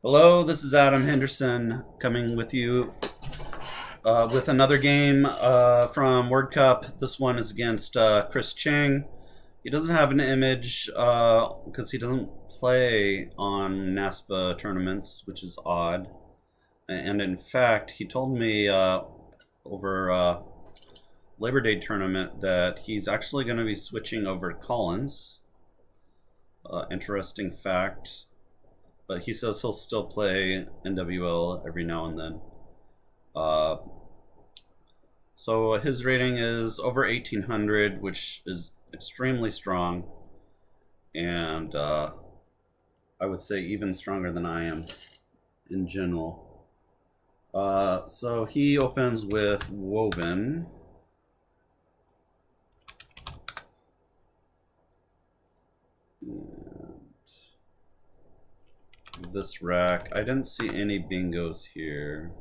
Hello, this is Adam Henderson coming with you with another game from WordCup. This one is against Cheng. He doesn't have an image because he doesn't play on NASPA tournaments, which is odd. And in fact, he told me over Labor Day tournament that he's actually going to be switching over to Collins. Interesting fact. But he says he'll still play NWL every now and then. Uh, so his rating is over 1800, which is extremely strong, and I would say even stronger than I am in general. So he opens with Woven. This rack. I didn't see any bingos here.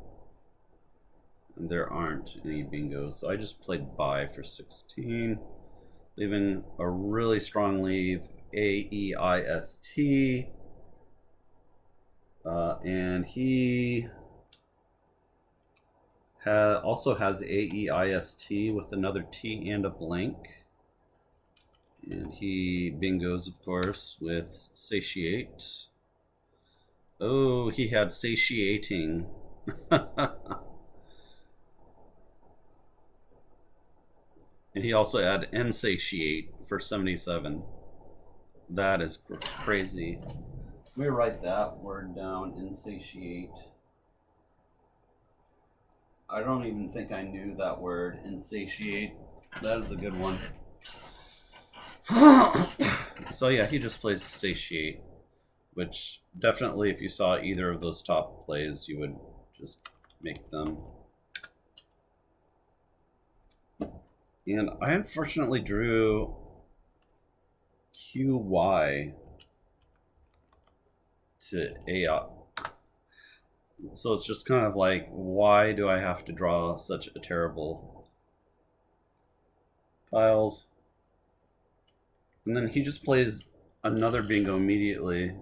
And there aren't any bingos, so I just played buy for 16, leaving a really strong leave, AEIST. And he also has AEIST with another T and a blank. And he bingos, of course, with Satiate. Oh, he had Satiating. And he also had Insatiate for 77. That is crazy. Let me write that word down, Insatiate. I don't even think I knew that word, Insatiate. That is a good one. So yeah, he just plays Satiate, which definitely if you saw either of those top plays, you would just make them. And I unfortunately drew QY to AI. So it's just kind of like, why do I have to draw such a terrible tiles? And then he just plays another bingo immediately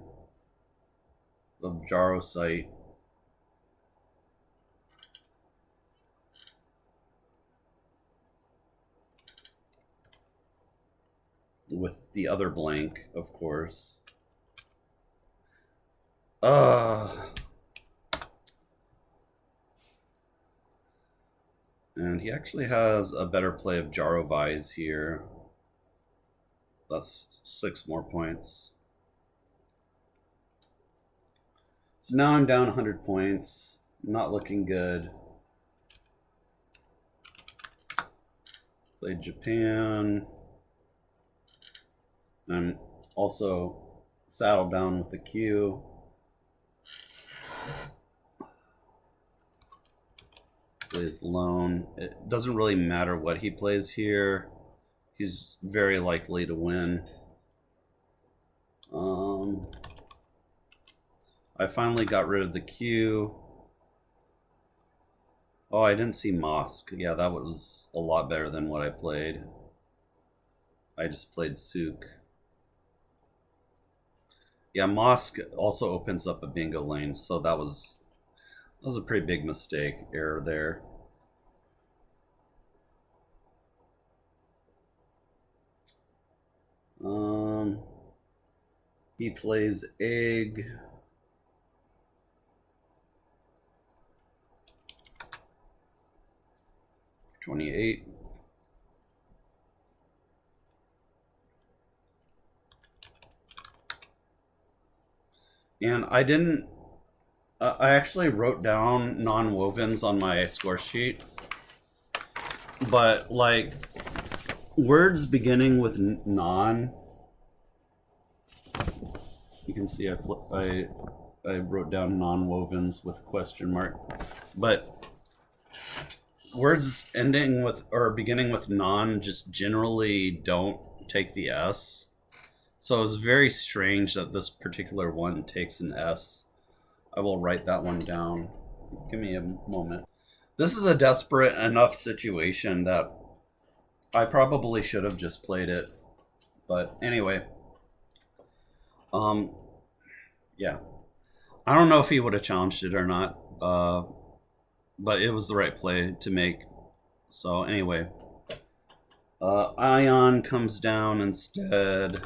of Jaro Site. With the other blank, of course. And he actually has a better play of Jaro Vise here. That's 6 more points. So now I'm down 100 points. Not looking good. Played Japan. I'm also saddled down with the Q. Plays lone. It doesn't really matter what he plays here. He's very likely to win. I finally got rid of the Q. Oh, I didn't see Mosque. Yeah, that was a lot better than what I played. I just played Souk. Yeah, Mosque also opens up a bingo lane, so that was a pretty big mistake, error there. He plays egg. $28. And I didn't. I actually wrote down non-wovens on my score sheet, but like words beginning with non. You can see I wrote down non-wovens with a question mark, but words ending with or beginning with non just generally don't take the S. So it was very strange that this particular one takes an S. I will write that one down. Give me a moment. This is a desperate enough situation that I probably should have just played it. But anyway. Yeah. I don't know if he would have challenged it or not, but it was the right play to make. So anyway, Ion comes down instead.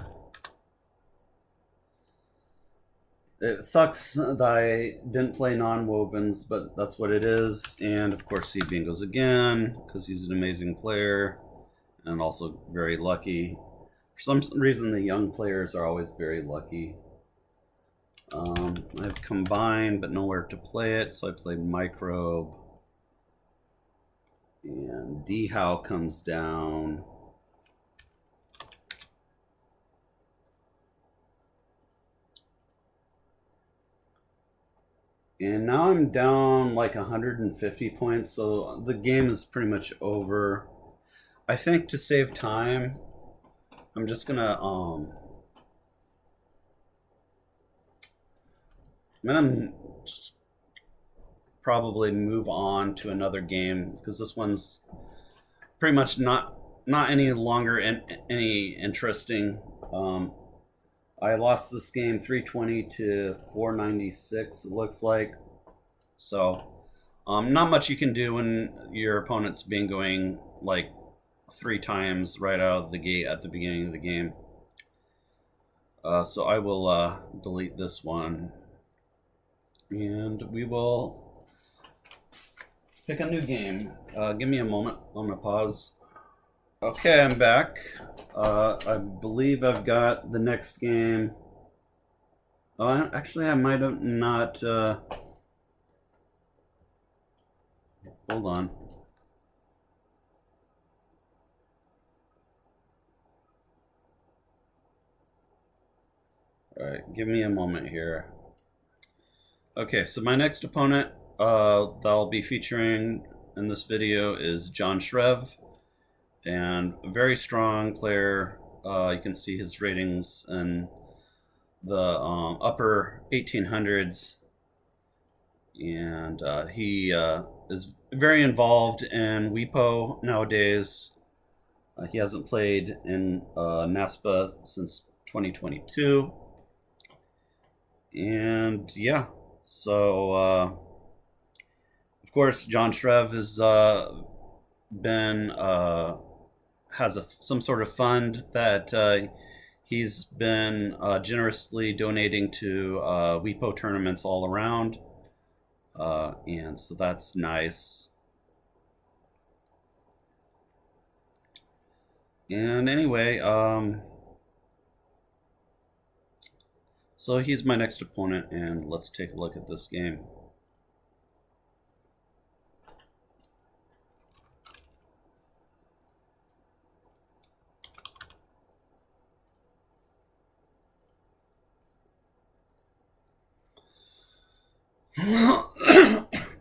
It sucks that I didn't play non-wovens, but that's what it is. And of course, he bingos again because he's an amazing player and also very lucky. For some reason, the young players are always very lucky. I've combined, but nowhere to play it, so I played Microbe. And D-How comes down. And now I'm down like 150 points, so the game is pretty much over. I think to save time, I'm just gonna just probably move on to another game because this one's pretty much not any longer any interesting. I lost this game 320 to 496, it looks like. So, not much you can do when your opponent's bingoing like 3 times right out of the gate at the beginning of the game. So I will delete this one. And we will pick a new game. Give me a moment. I'm going to pause. Okay, I'm back. I believe I've got the next game. Oh, actually, I might have not. Hold on. All right, give me a moment here. Okay, so my next opponent that I'll be featuring in this video is Jon Shreve, and a very strong player. You can see his ratings in the upper 1800s, and he is very involved in WePo nowadays. He hasn't played in NASPA since 2022, and yeah. So, of course, Jon Shreve has been has some sort of fund that he's been generously donating to WePo tournaments all around, and so that's nice. And anyway, so he's my next opponent, and let's take a look at this game.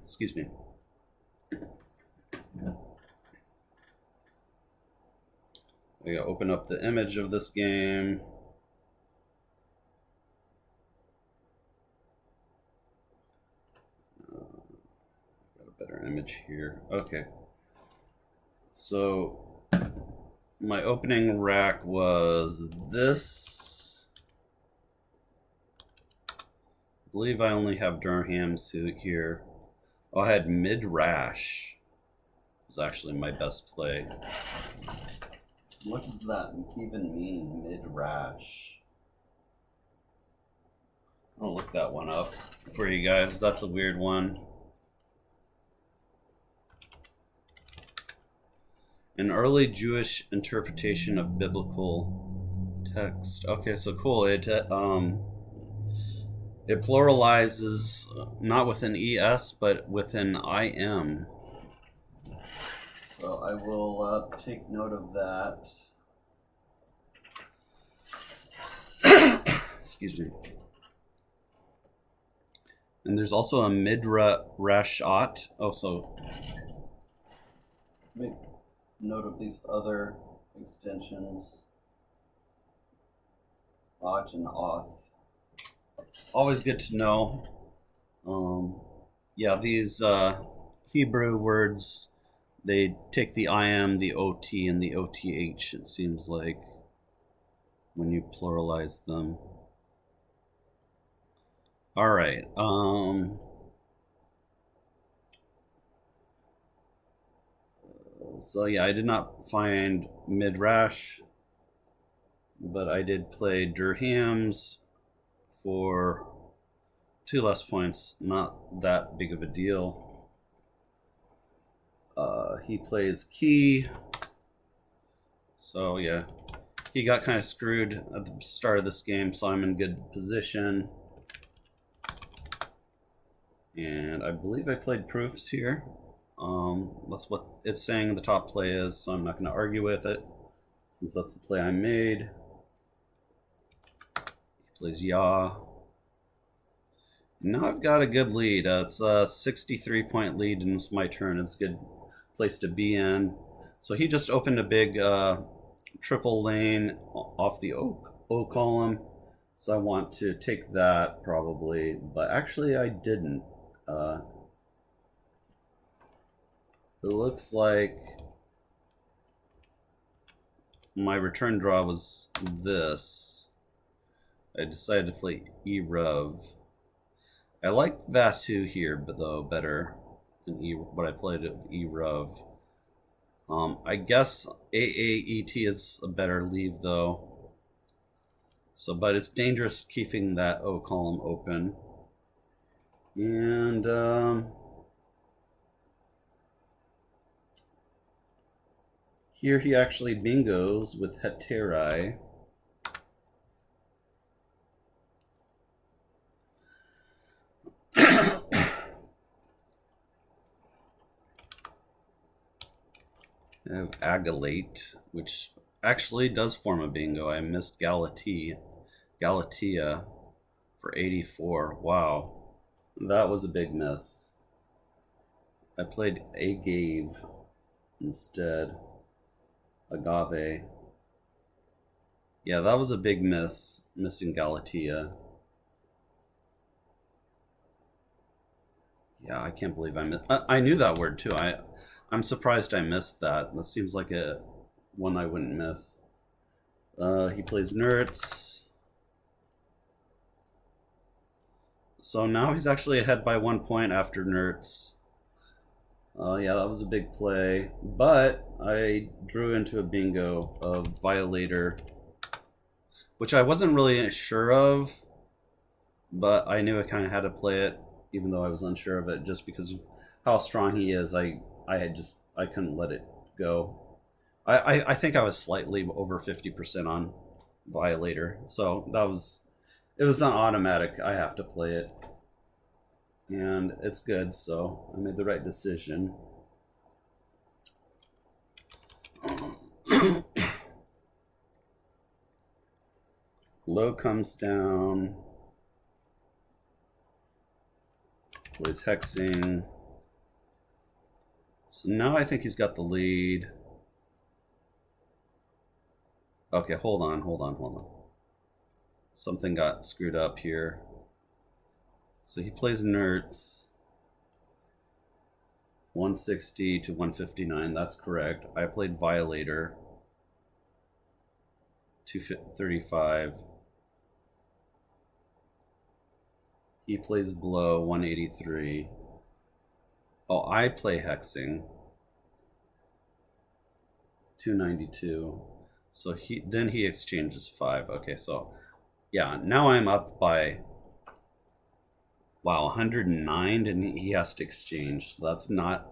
Excuse me. I gotta open up the image of this game. Better image here. Okay. So my opening rack was this. I believe I only have Durham suit here. Oh, I had mid rash. It was actually my best play. What does that even mean, mid rash? I'll look that one up for you guys. That's a weird one. An early Jewish interpretation of biblical text. Okay, so cool. It pluralizes not with an ES, but with an IM. So I will take note of that. Excuse me. And there's also a midrashat. Oh, so make note of these other extensions. Ot and auth. Always good to know. Yeah, these Hebrew words, they take the IM, the OT, and the OTH, it seems like, when you pluralize them. All right. So yeah, I did not find Midrash, but I did play Durham's for 2 less points. Not that big of a deal. He plays Key. So yeah, he got kind of screwed at the start of this game, so I'm in good position. And I believe I played proofs here. That's what it's saying the top play is, so I'm not going to argue with it, since that's the play I made. He plays Ya. Now I've got a good lead. It's a 63-point lead, and it's my turn. It's a good place to be in. So he just opened a big triple lane off the O column. So I want to take that probably, but actually I didn't. It looks like my return draw was this. I decided to play E-Rev. I like Vatu here, but though better than what I played at E-Rev. I guess AAET is a better leave though. So, but it's dangerous keeping that O column open. And here he actually bingos with Heteri. I have Agilate, which actually does form a bingo. I missed Galatea for 84. Wow, that was a big miss. I played Agave instead. Agave. Yeah, that was a big miss, missing Galatea. Yeah, I can't believe I missed. I knew that word too. I'm surprised I missed that. That seems like a one I wouldn't miss. He plays Nerds. So now he's actually ahead by 1 point after Nerds. Yeah, that was a big play. But I drew into a bingo of Violator, which I wasn't really sure of, but I knew I kind of had to play it, even though I was unsure of it, just because of how strong he is. I couldn't let it go. I think I was slightly over 50% on Violator, so it was an automatic. I have to play it, and it's good. So I made the right decision. Low comes down. Plays Hexing. So now I think he's got the lead. Okay, hold on. Something got screwed up here. So he plays Nerds. 160 to 159, that's correct. I played Violator. 235. He plays Blow, 183. Oh, I play Hexing. 292. So then he exchanges 5. Okay, so yeah, now I'm up by 109, and he has to exchange. So that's not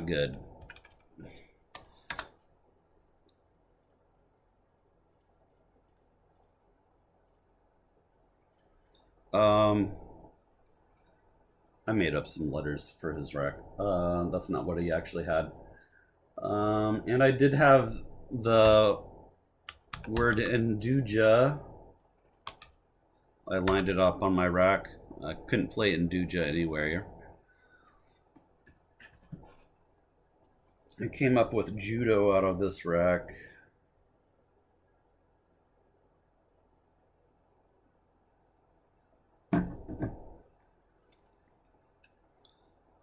good. I made up some letters for his rack. That's not what he actually had. And I did have the word Nduja. I lined it up on my rack. I couldn't play Nduja anywhere. I came up with Judo out of this rack.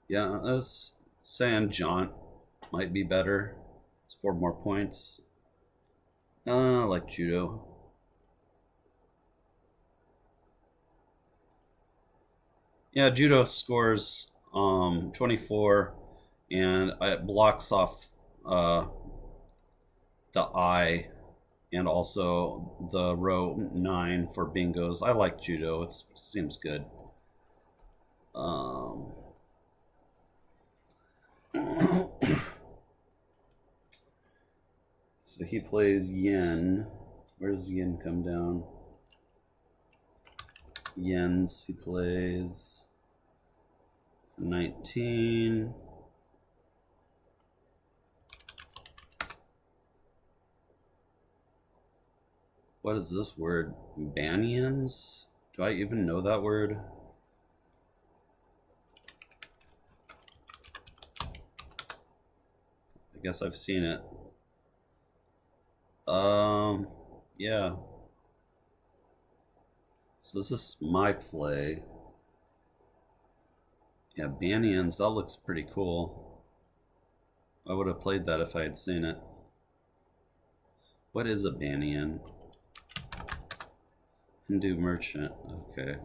Yeah, I was saying Jaunt might be better. It's 4 more points. I like Judo. Yeah, judo scores 24, and it blocks off the I and also the row 9 for bingos. I like judo. It seems good. So he plays yen. Where does yen come down? Yens. He plays 19. What is this word? Banyans? Do I even know that word? I guess I've seen it. Yeah. So this is my play. Yeah, Banyans, that looks pretty cool. I would have played that if I had seen it. What is a Banyan? Hindu merchant, okay.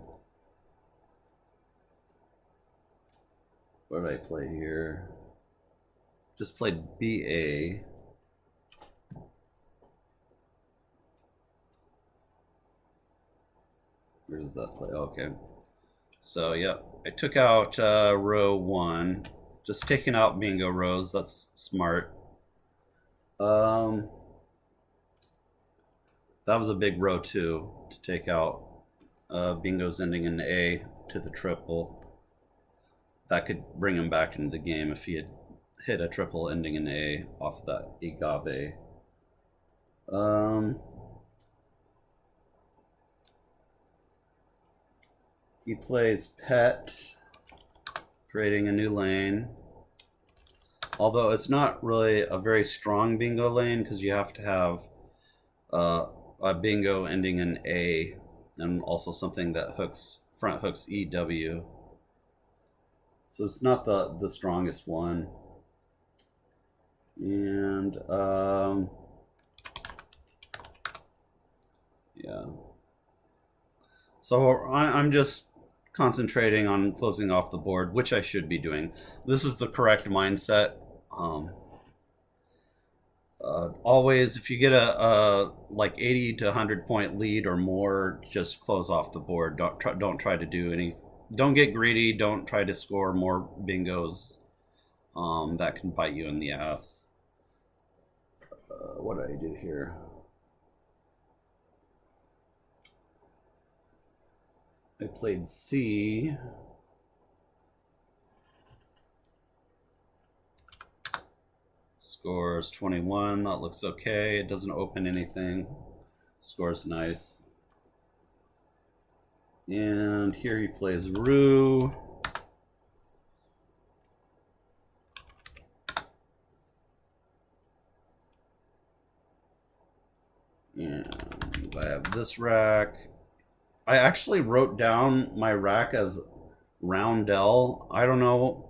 What did I play here? Just played BA. Where does that play? Okay. So, yeah, I took out row 1. Just taking out bingo rows, that's smart. That was a big row 2 to take out bingos ending in A to the triple. That could bring him back into the game if he had hit a triple ending in A off of that agave. He plays pet, creating a new lane. Although it's not really a very strong bingo lane because you have to have a bingo ending in A and also something that front hooks EW. So it's not the strongest one. And yeah. So I'm just concentrating on closing off the board, which I should be doing. This is the correct mindset. Always, if you get a like 80 to 100 point lead or more, just close off the board. Don't try to do any. Don't get greedy. Don't try to score more bingos. That can bite you in the ass. What did I do here? I played C. Scores 21. That looks okay. It doesn't open anything. Scores nice. And here he plays Rue. And I have this rack. I actually wrote down my rack as Roundel. I don't know.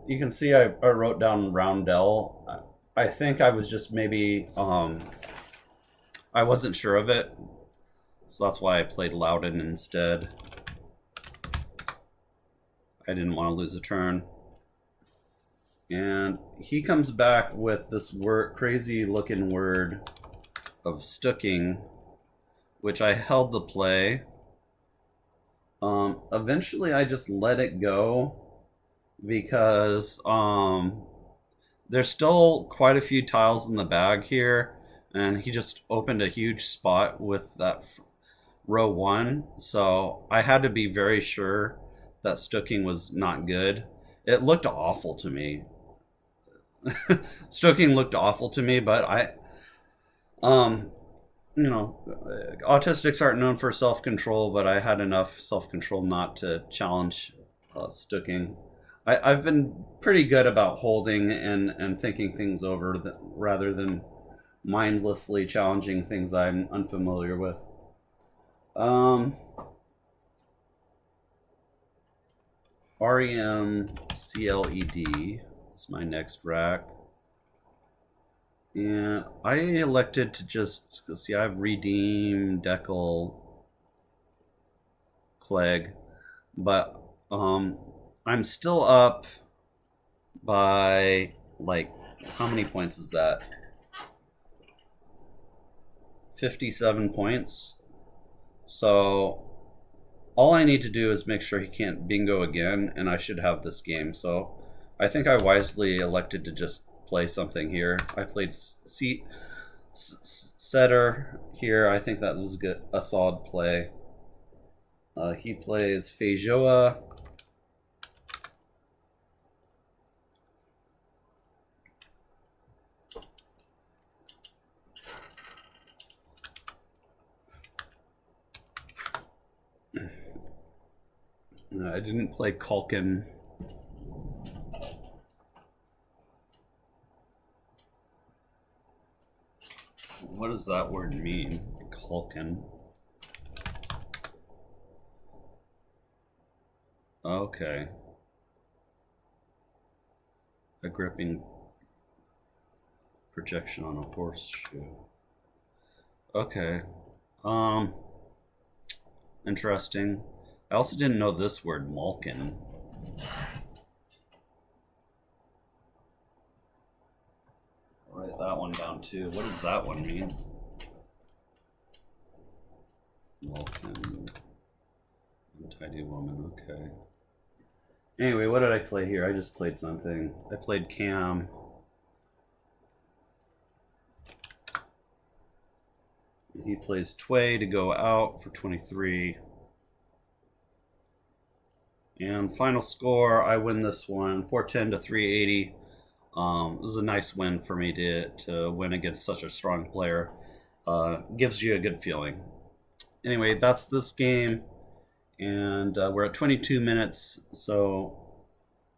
You can see I wrote down Roundel. I think I was just maybe I wasn't sure of it, so that's why I played Loudon instead. I didn't want to lose a turn. And he comes back with this crazy looking word of Stooking, which I held the play. Eventually I just let it go because there's still quite a few tiles in the bag here, and he just opened a huge spot with that row 1, so I had to be very sure that Stooking was not good. It looked awful to me. Stooking looked awful to me, but you know, autistics aren't known for self-control, but I had enough self-control not to challenge Stooking. I've been pretty good about holding and thinking things over rather than mindlessly challenging things I'm unfamiliar with. REM CLED is my next rack. And I elected to just, see, I have Redeem, Decal. Clegg, but I'm still up by, like, how many points is that? 57 points. So all I need to do is make sure he can't bingo again, and I should have this game. So I think I wisely elected to just play something here. I played setter here. I think that was a solid play. He plays Feijoa. I didn't play Culkin. What does that word mean? Culkin. Okay. A gripping projection on a horseshoe. Okay. Interesting. I also didn't know this word, Malkin. I'll write that one down too. What does that one mean? Malkin. Untidy woman, okay. Anyway, what did I play here? I just played something. I played Cam. He plays Tway to go out for 23. And final score, I win this one, 410 to 380. This is a nice win for me to win against such a strong player. Gives you a good feeling. Anyway, that's this game. And we're at 22 minutes. So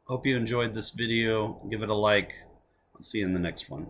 hope you enjoyed this video. Give it a like. I'll see you in the next one.